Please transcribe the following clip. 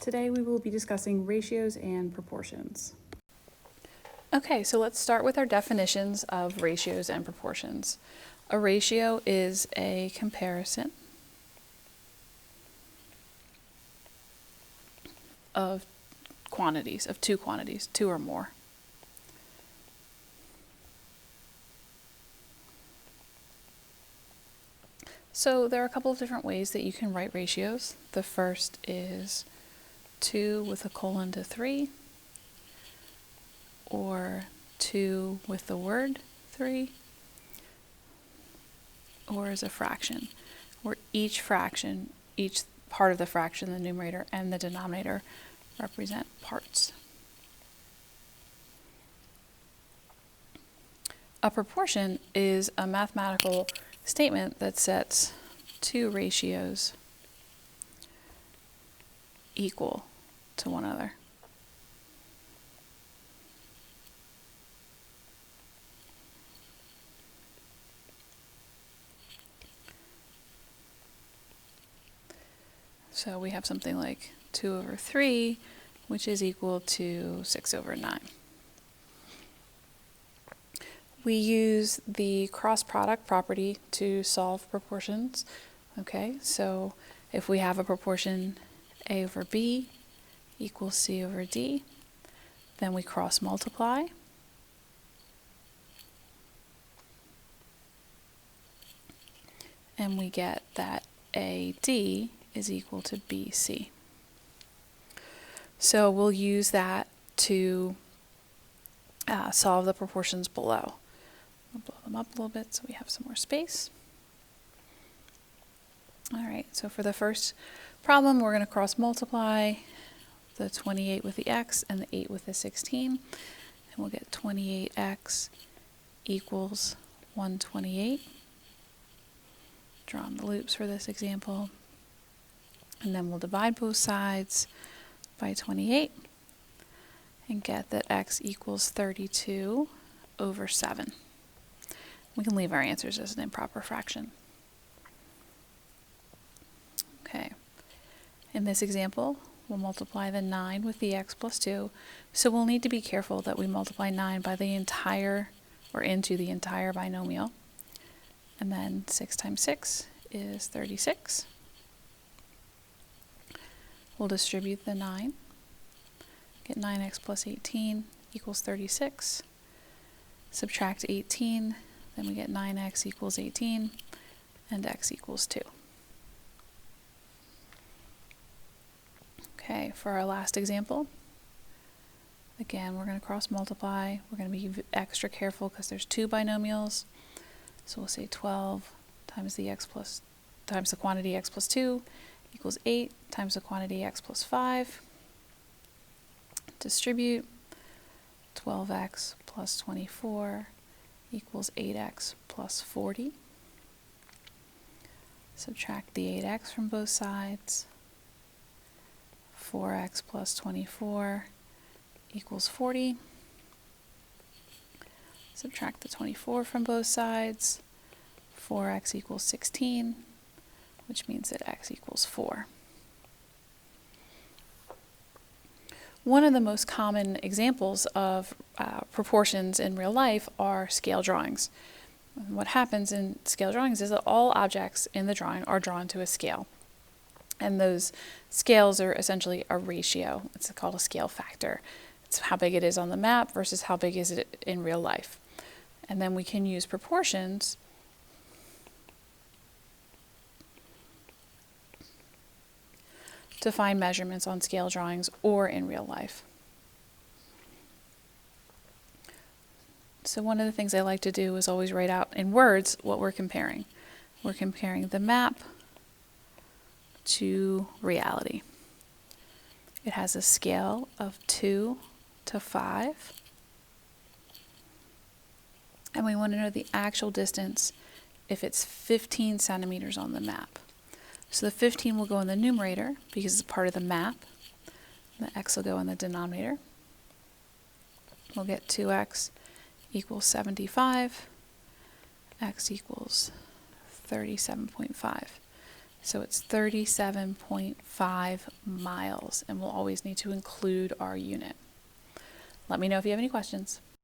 Today we will be discussing ratios and proportions. Okay, so let's start with our definitions of ratios and proportions. A ratio is a comparison of quantities, of two quantities, two or more. So there are a couple of different ways that you can write ratios. The first is 2 with a colon to 3, or 2 with the word 3, or as a fraction, where each fraction, each part of the fraction, the numerator and the denominator, represent parts. A proportion is a mathematical statement that sets two ratios equal to one another. So we have something like 2 over 3, which is equal to 6 over 9. We use the cross product property to solve proportions. Okay, so if we have a proportion A over B equals C over D, then we cross multiply. And we get that AD is equal to BC. So we'll use that to solve the proportions below. I'll blow them up a little bit so we have some more space. All right, so for the first problem, we're going to cross multiply the 28 with the x and the 8 with the 16. And we'll get 28x equals 128. Draw in the loops for this example. And then we'll divide both sides by 28 and get that x equals 32 over 7. We can leave our answers as an improper fraction. Okay. In this example, we'll multiply the 9 with the x plus 2. So we'll need to be careful that we multiply 9 by the entire, or into the entire binomial. And then 6 times 6 is 36. We'll distribute the 9. Get 9x plus 18 equals 36. Subtract 18. Then we get 9x equals 18, and x equals 2. Okay, for our last example, again, we're going to cross multiply. We're going to be extra careful because there's two binomials. So we'll say 12 times the quantity x plus 2 equals 8 times the quantity x plus 5. Distribute 12x plus 24 equals 8x plus 40. Subtract the 8x from both sides. 4x plus 24 equals 40. Subtract the 24 from both sides. 4x equals 16, which means that x equals 4. One of the most common examples of proportions in real life are scale drawings. And what happens in scale drawings is that all objects in the drawing are drawn to a scale. And those scales are essentially a ratio. It's called a scale factor. It's how big it is on the map versus how big is it in real life. And then we can use proportions to find measurements on scale drawings or in real life. So one of the things I like to do is always write out in words what we're comparing. We're comparing the map to reality. It has a scale of 2 to 5. And we want to know the actual distance if it's 15 centimeters on the map. So the 15 will go in the numerator because it's part of the map. The x will go in the denominator. We'll get 2x equals 75. X equals 37.5. So it's 37.5 miles, and we'll always need to include our unit. Let me know if you have any questions.